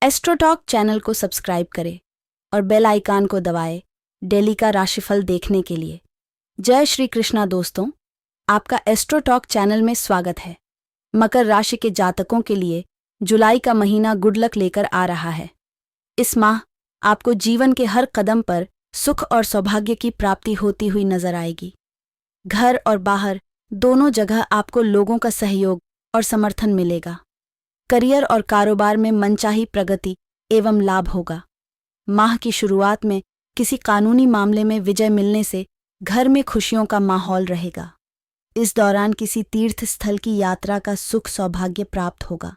AstroTalk channel को subscribe करें और बेल आइकन को दबाएं डेली का राशिफल देखने के लिए। जय श्री कृष्णा दोस्तों, आपका एस्ट्रोटॉक चैनल में स्वागत है। मकर राशि के जातकों के लिए जुलाई का महीना गुड लक लेकर आ रहा है। इस माह आपको जीवन के हर कदम पर सुख और सौभाग्य की प्राप्ति होती हुई नजर आएगी। घर और बाहर दोनों जगह आपको लोगों का सहयोग और समर्थन मिलेगा। करियर और कारोबार में मनचाही प्रगति एवं लाभ होगा। माह की शुरुआत में किसी कानूनी मामले में विजय मिलने से घर में खुशियों का माहौल रहेगा। इस दौरान किसी तीर्थ स्थल की यात्रा का सुख सौभाग्य प्राप्त होगा।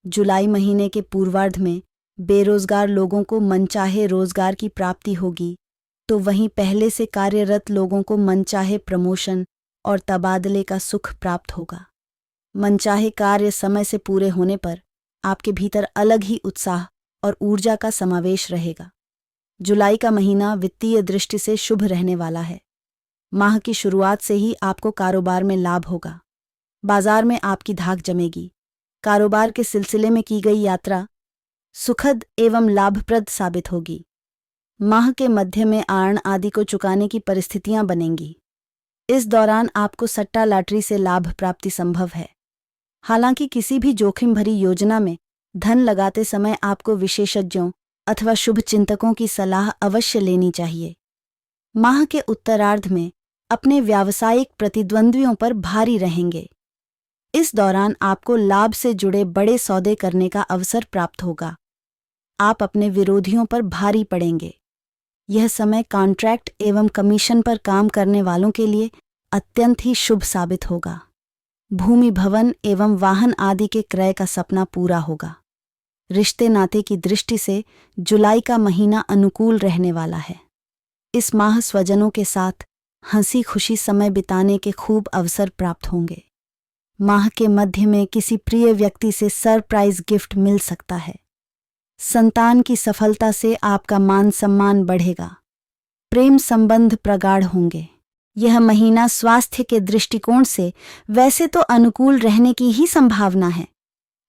जुलाई महीने के पूर्वार्ध में बेरोजगार लोगों को मनचाहे रोजगार की प्राप्ति होगी, तो वहीं पहले से कार्यरत लोगों को मनचाहे प्रमोशन और तबादले का सुख प्राप्त होगा। मनचाहे कार्य समय से पूरे होने पर आपके भीतर अलग ही उत्साह और ऊर्जा का समावेश रहेगा। जुलाई का महीना वित्तीय दृष्टि से शुभ रहने वाला है। माह की शुरुआत से ही आपको कारोबार में लाभ होगा। बाजार में आपकी धाक जमेगी। कारोबार के सिलसिले में की गई यात्रा सुखद एवं लाभप्रद साबित होगी। माह के मध्य में आर्ण आदि को चुकाने की परिस्थितियां बनेंगी। इस दौरान आपको सट्टा लॉटरी से लाभ प्राप्ति संभव है। हालांकि किसी भी जोखिम भरी योजना में धन लगाते समय आपको विशेषज्ञों अथवा शुभ चिंतकों की सलाह अवश्य लेनी चाहिए। माह के उत्तरार्ध में अपने व्यावसायिक प्रतिद्वंद्वियों पर भारी रहेंगे। इस दौरान आपको लाभ से जुड़े बड़े सौदे करने का अवसर प्राप्त होगा। आप अपने विरोधियों पर भारी पड़ेंगे। यह समय कॉन्ट्रैक्ट एवं कमीशन पर काम करने वालों के लिए अत्यंत ही शुभ साबित होगा। भूमि भवन एवं वाहन आदि के क्रय का सपना पूरा होगा। रिश्ते नाते की दृष्टि से जुलाई का महीना अनुकूल रहने वाला है। इस माह स्वजनों के साथ हंसी खुशी समय बिताने के खूब अवसर प्राप्त होंगे। माह के मध्य में किसी प्रिय व्यक्ति से सरप्राइज गिफ्ट मिल सकता है। संतान की सफलता से आपका मान सम्मान बढ़ेगा। प्रेम संबंध प्रगाढ़ होंगे। यह महीना स्वास्थ्य के दृष्टिकोण से वैसे तो अनुकूल रहने की ही संभावना है,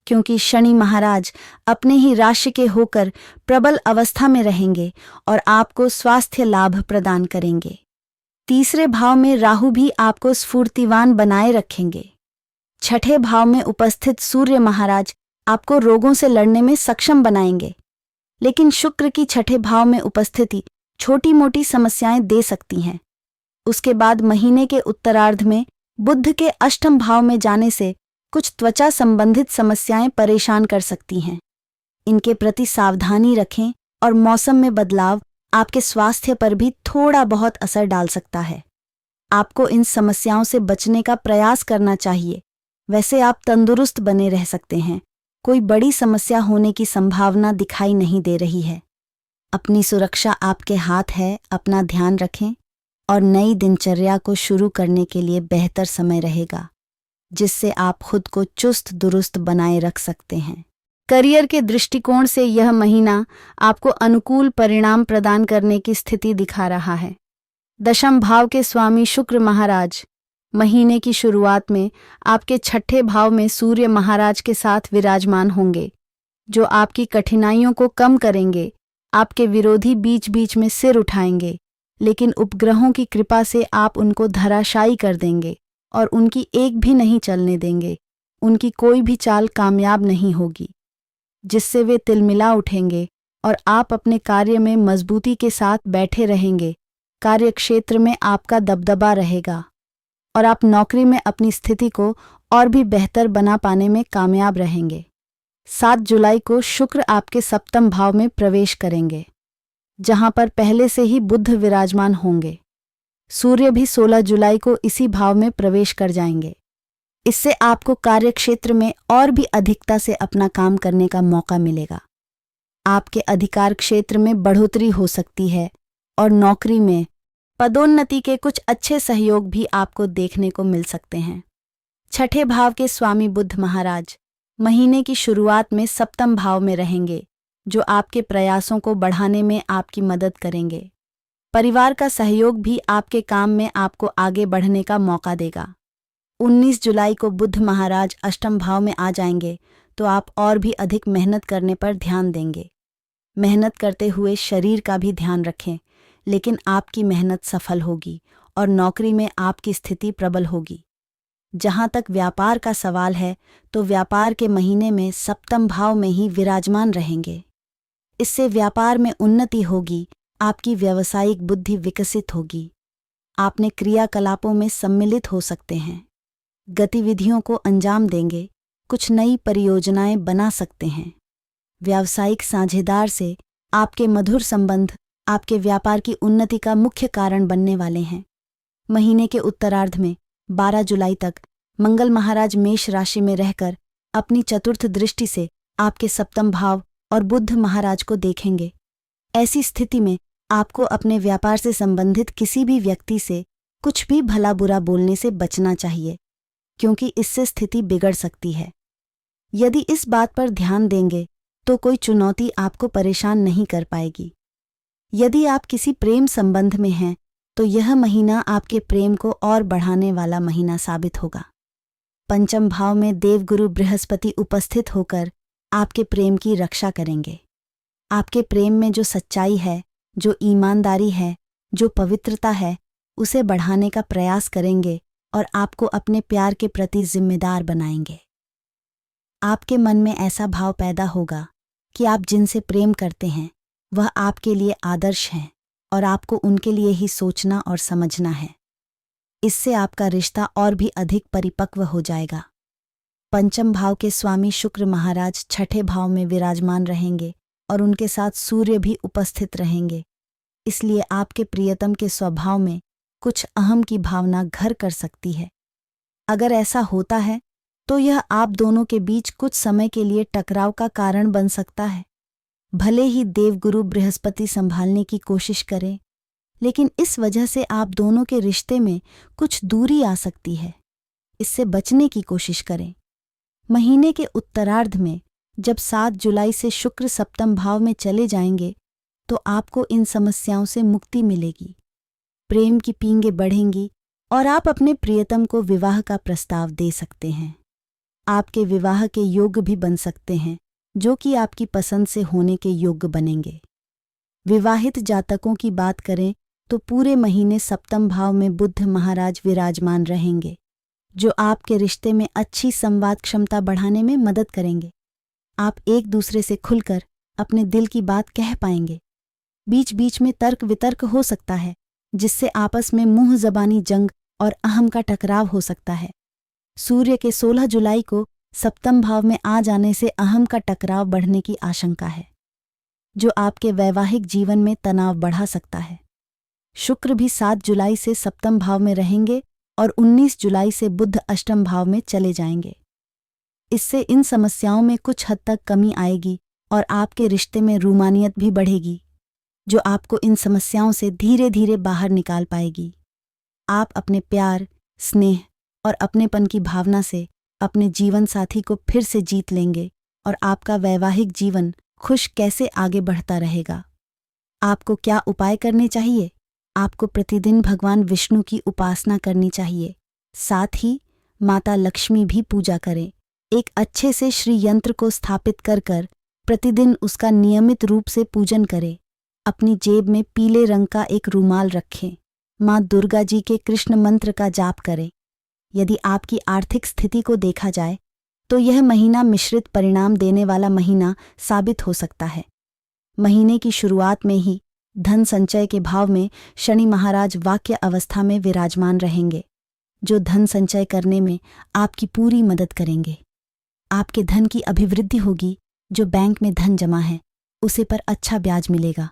क्योंकि शनि महाराज अपने ही राशि के होकर प्रबल अवस्था में रहेंगे और आपको स्वास्थ्य लाभ प्रदान करेंगे। तीसरे भाव में राहु भी आपको स्फूर्तिवान बनाए रखेंगे। छठे भाव में उपस्थित सूर्य महाराज आपको रोगों से लड़ने में सक्षम बनाएंगे, लेकिन शुक्र की छठे भाव में उपस्थिति छोटी मोटी समस्याएं दे सकती हैं। उसके बाद महीने के उत्तरार्ध में बुध के अष्टम भाव में जाने से कुछ त्वचा संबंधित समस्याएं परेशान कर सकती हैं। इनके प्रति सावधानी रखें और मौसम में बदलाव आपके स्वास्थ्य पर भी थोड़ा बहुत असर डाल सकता है। आपको इन समस्याओं से बचने का प्रयास करना चाहिए। वैसे आप तंदुरुस्त बने रह सकते हैं। कोई बड़ी समस्या होने की संभावना दिखाई नहीं दे रही है। अपनी सुरक्षा आपके हाथ है। अपना ध्यान रखें और नई दिनचर्या को शुरू करने के लिए बेहतर समय रहेगा, जिससे आप खुद को चुस्त दुरुस्त बनाए रख सकते हैं। करियर के दृष्टिकोण से यह महीना आपको अनुकूल परिणाम प्रदान करने की स्थिति दिखा रहा है। दशम भाव के स्वामी शुक्र महाराज महीने की शुरुआत में आपके छठे भाव में सूर्य महाराज के साथ विराजमान होंगे, जो आपकी कठिनाइयों को कम करेंगे। आपके विरोधी बीच बीच में सिर उठाएंगे, लेकिन उपग्रहों की कृपा से आप उनको धराशायी कर देंगे और उनकी एक भी नहीं चलने देंगे। उनकी कोई भी चाल कामयाब नहीं होगी, जिससे वे तिलमिला उठेंगे और आप अपने कार्य में मजबूती के साथ बैठे रहेंगे। कार्यक्षेत्र में आपका दबदबा रहेगा और आप नौकरी में अपनी स्थिति को और भी बेहतर बना पाने में कामयाब रहेंगे। 7 जुलाई को शुक्र आपके सप्तम भाव में प्रवेश करेंगे, जहां पर पहले से ही बुध विराजमान होंगे। सूर्य भी 16 जुलाई को इसी भाव में प्रवेश कर जाएंगे। इससे आपको कार्यक्षेत्र में और भी अधिकता से अपना काम करने का मौका मिलेगा। आपके अधिकार क्षेत्र में बढ़ोतरी हो सकती है और नौकरी में पदोन्नति के कुछ अच्छे सहयोग भी आपको देखने को मिल सकते हैं। छठे भाव के स्वामी बुध महाराज महीने की शुरुआत में सप्तम भाव में रहेंगे, जो आपके प्रयासों को बढ़ाने में आपकी मदद करेंगे। परिवार का सहयोग भी आपके काम में आपको आगे बढ़ने का मौका देगा। 19 जुलाई को बुध महाराज अष्टम भाव में आ जाएंगे, तो आप और भी अधिक मेहनत करने पर ध्यान देंगे। मेहनत करते हुए शरीर का भी ध्यान रखें, लेकिन आपकी मेहनत सफल होगी और नौकरी में आपकी स्थिति प्रबल होगी। जहां तक व्यापार का सवाल है, तो व्यापार के महीने में सप्तम भाव में ही विराजमान रहेंगे। इससे व्यापार में उन्नति होगी, आपकी व्यावसायिक बुद्धि विकसित होगी। आपने क्रियाकलापों में सम्मिलित हो सकते हैं, गतिविधियों को अंजाम देंगे, कुछ नई परियोजनाएं बना सकते हैं। व्यावसायिक साझेदार से आपके मधुर संबंध आपके व्यापार की उन्नति का मुख्य कारण बनने वाले हैं। महीने के उत्तरार्ध में 12 जुलाई तक मंगल महाराज मेष राशि में रहकर अपनी चतुर्थ दृष्टि से आपके सप्तम भाव और बुध महाराज को देखेंगे। ऐसी स्थिति में आपको अपने व्यापार से संबंधित किसी भी व्यक्ति से कुछ भी भला बुरा बोलने से बचना चाहिए, क्योंकि इससे स्थिति बिगड़ सकती है। यदि इस बात पर ध्यान देंगे तो कोई चुनौती आपको परेशान नहीं कर पाएगी। यदि आप किसी प्रेम संबंध में हैं तो यह महीना आपके प्रेम को और बढ़ाने वाला महीना साबित होगा। पंचम भाव में देवगुरु बृहस्पति उपस्थित होकर आपके प्रेम की रक्षा करेंगे। आपके प्रेम में जो सच्चाई है, जो ईमानदारी है, जो पवित्रता है, उसे बढ़ाने का प्रयास करेंगे और आपको अपने प्यार के प्रति जिम्मेदार बनाएंगे। आपके मन में ऐसा भाव पैदा होगा कि आप जिनसे प्रेम करते हैं वह आपके लिए आदर्श हैं और आपको उनके लिए ही सोचना और समझना है। इससे आपका रिश्ता और भी अधिक परिपक्व हो जाएगा। पंचम भाव के स्वामी शुक्र महाराज छठे भाव में विराजमान रहेंगे और उनके साथ सूर्य भी उपस्थित रहेंगे। इसलिए आपके प्रियतम के स्वभाव में कुछ अहम की भावना घर कर सकती है। अगर ऐसा होता है तो यह आप दोनों के बीच कुछ समय के लिए टकराव का कारण बन सकता है। भले ही देवगुरु बृहस्पति संभालने की कोशिश करें, लेकिन इस वजह से आप दोनों के रिश्ते में कुछ दूरी आ सकती है। इससे बचने की कोशिश करें। महीने के उत्तरार्ध में जब 7 जुलाई से शुक्र सप्तम भाव में चले जाएंगे तो आपको इन समस्याओं से मुक्ति मिलेगी। प्रेम की पींगे बढ़ेंगी और आप अपने प्रियतम को विवाह का प्रस्ताव दे सकते हैं। आपके विवाह के योग्य भी बन सकते हैं, जो कि आपकी पसंद से होने के योग्य बनेंगे। विवाहित जातकों की बात करें तो पूरे महीने सप्तम भाव में बुध महाराज विराजमान रहेंगे, जो आपके रिश्ते में अच्छी संवाद क्षमता बढ़ाने में मदद करेंगे। आप एक दूसरे से खुलकर अपने दिल की बात कह पाएंगे। बीच बीच में तर्क वितर्क हो सकता है, जिससे आपस में मुंह जबानी जंग और अहम का टकराव हो सकता है। सूर्य के 16 जुलाई को सप्तम भाव में आ जाने से अहम का टकराव बढ़ने की आशंका है, जो आपके वैवाहिक जीवन में तनाव बढ़ा सकता है। शुक्र भी 7 जुलाई से सप्तम भाव में रहेंगे और 19 जुलाई से बुध अष्टम भाव में चले जाएंगे। इससे इन समस्याओं में कुछ हद तक कमी आएगी और आपके रिश्ते में रूमानियत भी बढ़ेगी, जो आपको इन समस्याओं से धीरे धीरे बाहर निकाल पाएगी। आप अपने प्यार, स्नेह और अपनेपन की भावना से अपने जीवन साथी को फिर से जीत लेंगे और आपका वैवाहिक जीवन खुश कैसे आगे बढ़ता रहेगा। आपको क्या उपाय करने चाहिए? आपको प्रतिदिन भगवान विष्णु की उपासना करनी चाहिए। साथ ही माता लक्ष्मी भी पूजा करें। एक अच्छे से श्री यंत्र को स्थापित कर प्रतिदिन उसका नियमित रूप से पूजन करें। अपनी जेब में पीले रंग का एक रुमाल रखें। माँ दुर्गा जी के कृष्ण मंत्र का जाप करें। यदि आपकी आर्थिक स्थिति को देखा जाए तो यह महीना मिश्रित परिणाम देने वाला महीना साबित हो सकता है। महीने की शुरुआत में ही धन संचय के भाव में शनि महाराज वाक्य अवस्था में विराजमान रहेंगे, जो धन संचय करने में आपकी पूरी मदद करेंगे। आपके धन की अभिवृद्धि होगी। जो बैंक में धन जमा है उसे पर अच्छा ब्याज मिलेगा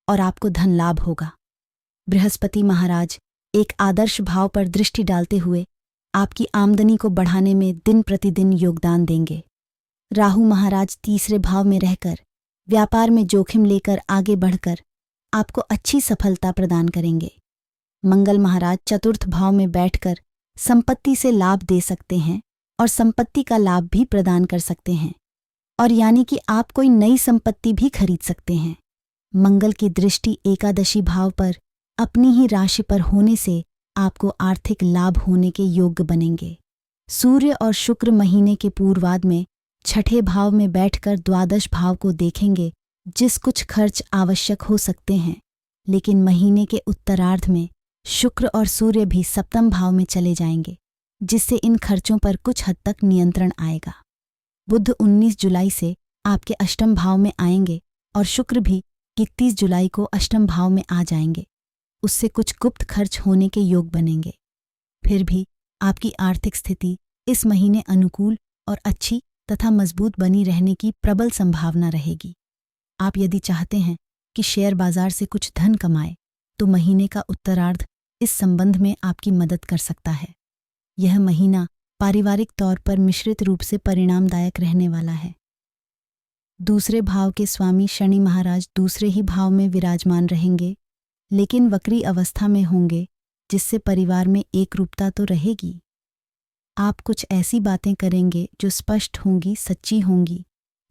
और आपको धन लाभ होगा। बृहस्पति महाराज एक आदर्श भाव पर दृष्टि डालते हुए आपकी आमदनी को बढ़ाने में दिन प्रतिदिन योगदान देंगे। राहु महाराज तीसरे भाव में रहकर व्यापार में जोखिम लेकर आगे बढ़कर आपको अच्छी सफलता प्रदान करेंगे। मंगल महाराज चतुर्थ भाव में बैठकर संपत्ति से लाभ दे सकते हैं और संपत्ति का लाभ भी प्रदान कर सकते हैं, और यानी कि आप कोई नई संपत्ति भी खरीद सकते हैं। मंगल की दृष्टि एकादशी भाव पर अपनी ही राशि पर होने से आपको आर्थिक लाभ होने के योग्य बनेंगे। सूर्य और शुक्र महीने के पूर्वार्ध में छठे भाव में बैठकर द्वादश भाव को देखेंगे, जिस कुछ खर्च आवश्यक हो सकते हैं, लेकिन महीने के उत्तरार्ध में शुक्र और सूर्य भी सप्तम भाव में चले जाएंगे, जिससे इन खर्चों पर कुछ हद तक नियंत्रण आएगा। बुध 19 जुलाई से आपके अष्टम भाव में आएंगे और शुक्र भी 31 जुलाई को अष्टम भाव में आ जाएंगे। उससे कुछ गुप्त खर्च होने के योग बनेंगे। फिर भी आपकी आर्थिक स्थिति इस महीने अनुकूल और अच्छी तथा मजबूत बनी रहने की प्रबल संभावना रहेगी। आप यदि चाहते हैं कि शेयर बाजार से कुछ धन कमाए, तो महीने का उत्तरार्ध इस संबंध में आपकी मदद कर सकता है। यह महीना पारिवारिक तौर पर मिश्रित रूप से परिणामदायक रहने वाला है। दूसरे भाव के स्वामी शनि महाराज दूसरे ही भाव में विराजमान रहेंगे, लेकिन वक्री अवस्था में होंगे, जिससे परिवार में एकरूपता तो रहेगी। आप कुछ ऐसी बातें करेंगे जो स्पष्ट होंगी, सच्ची होंगी,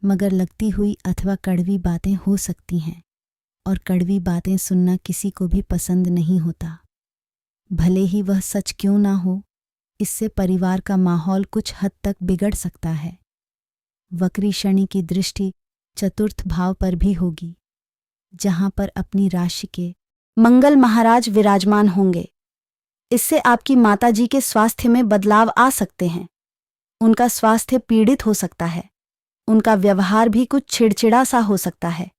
मगर लगती हुई अथवा कड़वी बातें हो सकती हैं, और कड़वी बातें सुनना किसी को भी पसंद नहीं होता, भले ही वह सच क्यों ना हो। इससे परिवार का माहौल कुछ हद तक बिगड़ सकता है। वक्री शनि की दृष्टि चतुर्थ भाव पर भी होगी, जहां पर अपनी राशि के मंगल महाराज विराजमान होंगे। इससे आपकी माताजी के स्वास्थ्य में बदलाव आ सकते हैं। उनका स्वास्थ्य पीड़ित हो सकता है। उनका व्यवहार भी कुछ चिड़चिड़ा सा हो सकता है।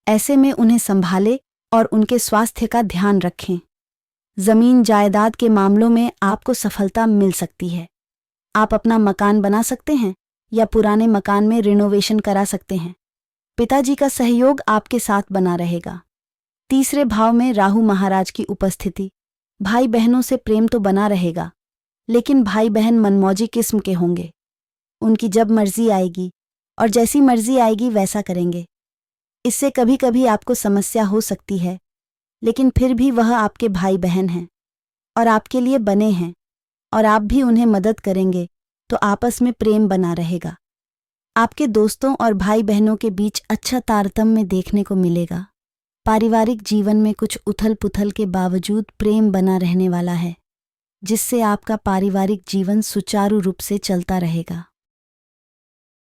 ऐसे में उन्हें संभालें और उनके स्वास्थ्य का ध्यान रखें। जमीन जायदाद के मामलों में आपको सफलता मिल सकती है। आप अपना मकान बना सकते हैं या पुराने मकान में रिनोवेशन करा सकते हैं। पिताजी का सहयोग आपके साथ बना रहेगा। तीसरे भाव में राहु महाराज की उपस्थिति। भाई बहनों से प्रेम तो बना रहेगा, लेकिन भाई बहन मनमौजी किस्म के होंगे। उनकी जब मर्जी आएगी और जैसी मर्जी आएगी वैसा करेंगे। इससे कभी कभी आपको समस्या हो सकती है, लेकिन फिर भी वह आपके भाई बहन हैं और आपके लिए बने हैं, और आप भी उन्हें मदद करेंगे, तो आपस में प्रेम बना रहेगा। आपके दोस्तों और भाई बहनों के बीच अच्छा तारतम्य देखने को मिलेगा। पारिवारिक जीवन में कुछ उथल पुथल के बावजूद प्रेम बना रहने वाला है, जिससे आपका पारिवारिक जीवन सुचारू रूप से चलता रहेगा।